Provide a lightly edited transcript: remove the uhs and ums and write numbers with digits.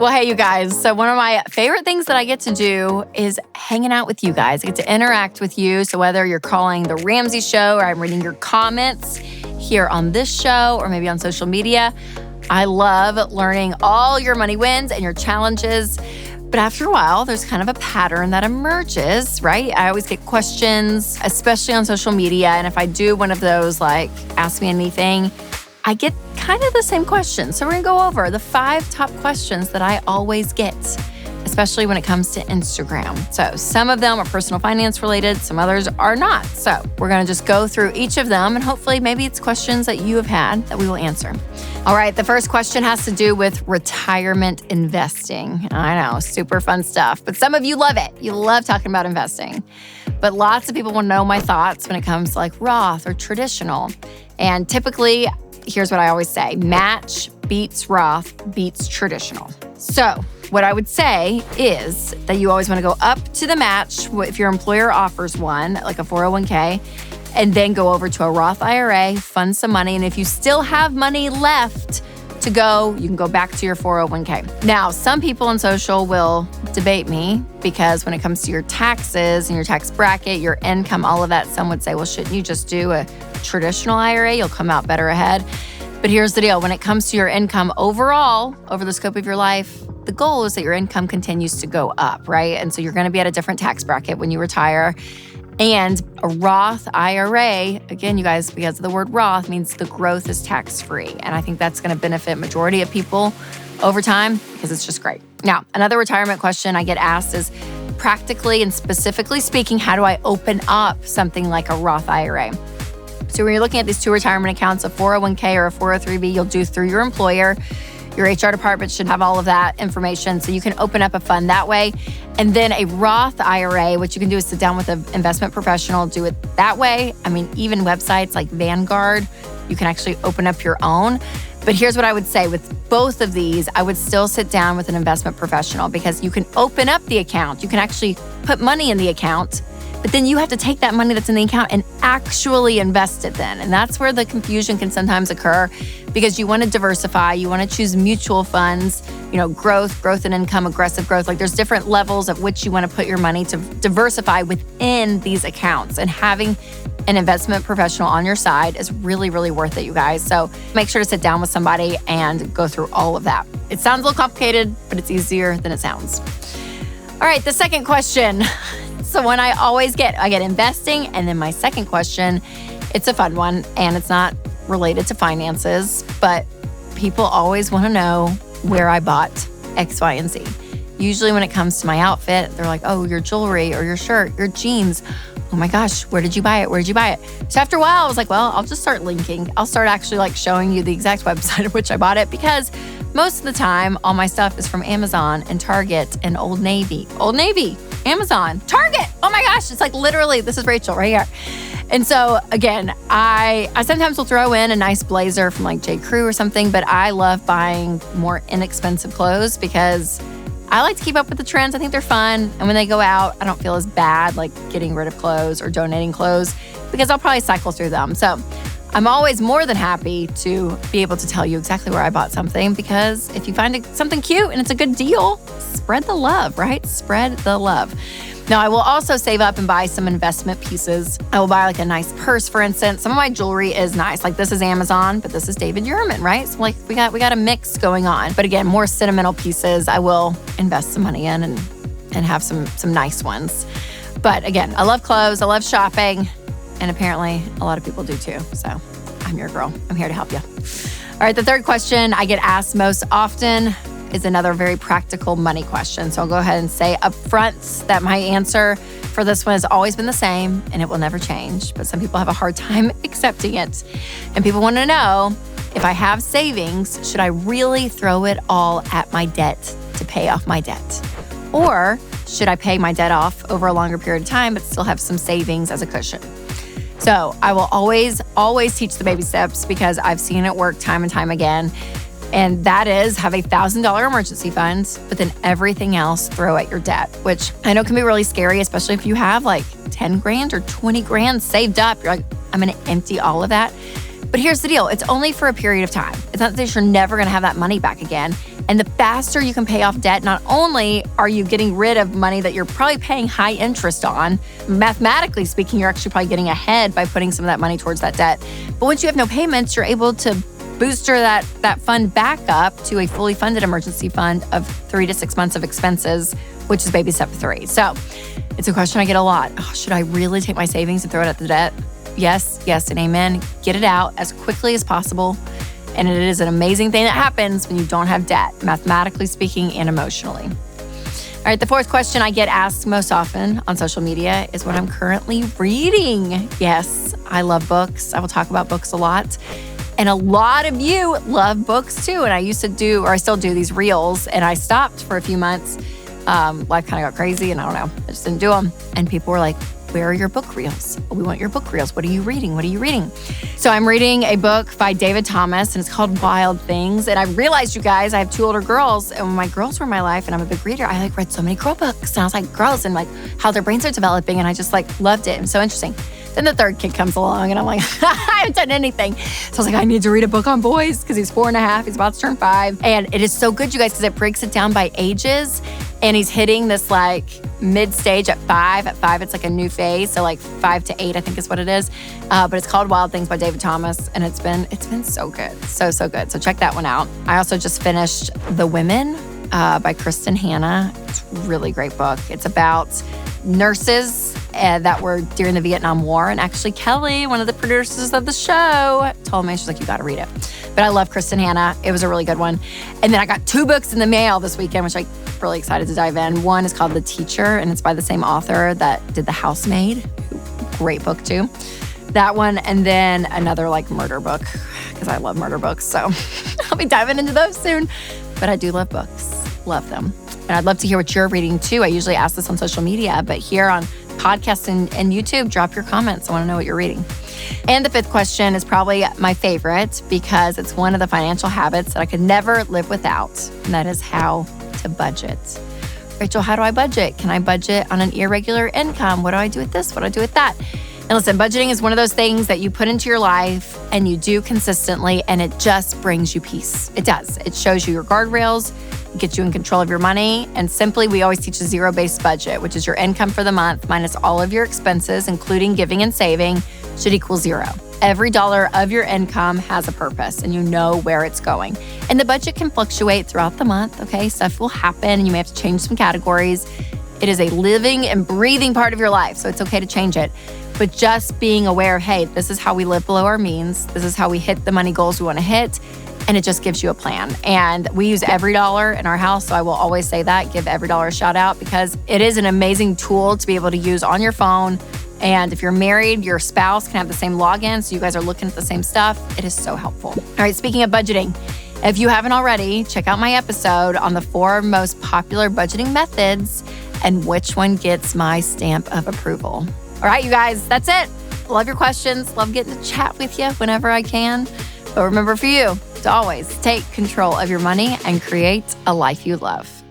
Well, hey, you guys. So one of my favorite things that I get to do is hanging out with you guys. I get to interact with you. So whether you're calling the Ramsey show or I'm reading your comments here on this show or maybe on social media, I love learning all your money wins and your challenges. But after a while, there's kind of a pattern that emerges, right? I always get questions, especially on social media. And if I do one of those, like Ask Me Anything, I get kind of the same questions. So we're gonna go over the 5 top questions that I always get, especially when it comes to Instagram. So some of them are personal finance related, some others are not. So we're gonna just go through each of them and hopefully maybe it's questions that you have had that we will answer. All right, the first question has to do with retirement investing. I know, super fun stuff, but some of you love it. You love talking about investing. But lots of people want to know my thoughts when it comes to like Roth or traditional. And typically, here's what I always say, match beats Roth beats traditional. So what I would say is that you always want to go up to the match if your employer offers one, like a 401k, and then go over to a Roth IRA, fund some money. And if you still have money left to go, you can go back to your 401k. Now, some people on social will debate me because when it comes to your taxes and your tax bracket, your income, all of that, some would say, well, shouldn't you just do a traditional IRA? You'll come out better ahead. But here's the deal. When it comes to your income overall, over the scope of your life, the goal is that your income continues to go up, right? And so you're going to be at a different tax bracket when you retire. And a Roth IRA, again, you guys, because of the word Roth, means the growth is tax-free. And I think that's going to benefit majority of people over time because it's just great. Now, another retirement question I get asked is, practically and specifically speaking, how do I open up something like a Roth IRA? So when you're looking at these 2 retirement accounts, a 401k or a 403b, you'll do through your employer. Your HR department should have all of that information so you can open up a fund that way. And then a Roth IRA, what you can do is sit down with an investment professional, do it that way. I mean, even websites like Vanguard, you can actually open up your own. But here's what I would say with both of these, I would still sit down with an investment professional because you can open up the account. You can actually put money in the account, but then you have to take that money that's in the account and actually invest it then. And that's where the confusion can sometimes occur because you want to diversify, you want to choose mutual funds, growth and income, aggressive growth. Like there's different levels at which you want to put your money to diversify within these accounts. And having an investment professional on your side is really, really worth it, you guys. So make sure to sit down with somebody and go through all of that. It sounds a little complicated, but it's easier than it sounds. All right, the second question. So one I always get, I get investing. And then my second question, it's a fun one and it's not related to finances, but people always want to know where I bought X, Y, and Z. Usually when it comes to my outfit, they're like, oh, your jewelry or your shirt, your jeans. Oh my gosh, where did you buy it? Where did you buy it? So after a while, I was like, well, I'll just start linking. I'll start actually like showing you the exact website at which I bought it because most of the time, all my stuff is from Amazon and Target and Old Navy. Old Navy, Amazon, Target. Oh my gosh, it's like literally, this is Rachel right here. And so again, I sometimes will throw in a nice blazer from like J. Crew or something, but I love buying more inexpensive clothes because I like to keep up with the trends. I think they're fun. And when they go out, I don't feel as bad like getting rid of clothes or donating clothes because I'll probably cycle through them. So I'm always more than happy to be able to tell you exactly where I bought something because if you find something cute and it's a good deal, spread the love, right? Spread the love. Now, I will also save up and buy some investment pieces. I will buy like a nice purse, for instance. Some of my jewelry is nice. Like this is Amazon, but this is David Yurman, right? So like we got a mix going on. But again, more sentimental pieces, I will invest some money in and have some nice ones. But again, I love clothes. I love shopping. And apparently a lot of people do too. So I'm your girl. I'm here to help you. All right, the third question I get asked most often is another very practical money question. So I'll go ahead and say up front that my answer for this one has always been the same and it will never change. But some people have a hard time accepting it. And people want to know, if I have savings, should I really throw it all at my debt to pay off my debt? Or should I pay my debt off over a longer period of time but still have some savings as a cushion? So I will always teach the baby steps because I've seen it work time and time again. And that is have a $1,000 emergency fund, but then everything else throw at your debt, which I know can be really scary, especially if you have like 10 grand or 20 grand saved up. You're like, I'm going to empty all of that. But here's the deal. It's only for a period of time. It's not that you're never going to have that money back again. And the faster you can pay off debt, not only are you getting rid of money that you're probably paying high interest on, mathematically speaking, you're actually probably getting ahead by putting some of that money towards that debt. But once you have no payments, you're able to booster that fund back up to a fully funded emergency fund of 3 to 6 months of expenses, which is baby step 3. So it's a question I get a lot. Oh, should I really take my savings and throw it at the debt? Yes, and amen. Get it out as quickly as possible. And it is an amazing thing that happens when you don't have debt, mathematically speaking and emotionally. All right, the fourth question I get asked most often on social media is what I'm currently reading. Yes, I love books. I will talk about books a lot. And a lot of you love books too. And I used to do, or I still do, these reels, and I stopped for a few months. Life kind of got crazy and I don't know, I just didn't do them. And people were like, where are your book reels? We want your book reels. What are you reading? What are you reading? So I'm reading a book by David Thomas, and it's called Wild Things. And I realized, you guys, I have 2 older girls, and when my girls were in my life and I'm a big reader, I read so many girl books. And I was like, girls, and how their brains are developing. And I just loved it. It was so interesting. Then the 3rd kid comes along and I'm like, I haven't done anything. So I was like, I need to read a book on boys because he's 4.5. He's about to turn 5. And it is so good, you guys, because it breaks it down by ages. And he's hitting this mid-stage at 5. At 5, it's a new phase. So 5 to 8, I think is what it is. But it's called Wild Things by David Thomas. And it's been so good. So good. So check that one out. I also just finished The Women by Kristen Hanna. It's a really great book. It's about nurses that were during the Vietnam War. And actually Kelly, one of the producers of the show, told me, she's like, you got to read it. But I love Kristen Hanna. It was a really good one. And then I got 2 books in the mail this weekend, which I'm really excited to dive in. One is called The Teacher, and it's by the same author that did The Housemaid. Great book too. That one, and then another murder book, because I love murder books. So I'll be diving into those soon. But I do love books. Love them. And I'd love to hear what you're reading too. I usually ask this on social media, but here on podcasts and YouTube, drop your comments. I want to know what you're reading. And the 5th question is probably my favorite because it's one of the financial habits that I could never live without, and that is how to budget. Rachel, how do I budget? Can I budget on an irregular income? What do I do with this? What do I do with that? And listen, budgeting is one of those things that you put into your life and you do consistently, and it just brings you peace. It does. It shows you your guardrails, gets you in control of your money. And simply, we always teach a zero-based budget, which is your income for the month minus all of your expenses, including giving and saving, should equal 0. Every dollar of your income has a purpose and you know where it's going. And the budget can fluctuate throughout the month, okay? Stuff will happen and you may have to change some categories. It is a living and breathing part of your life, so it's okay to change it. But just being aware, hey, this is how we live below our means. This is how we hit the money goals we want to hit. And it just gives you a plan. And we use every dollar in our house. So I will always say that, give every dollar a shout out, because it is an amazing tool to be able to use on your phone. And if you're married, your spouse can have the same login. So you guys are looking at the same stuff. It is so helpful. All right, speaking of budgeting, if you haven't already, check out my episode on the 4 most popular budgeting methods and which one gets my stamp of approval. All right, you guys, that's it. Love your questions. Love getting to chat with you whenever I can. But remember, for you to always take control of your money and create a life you love.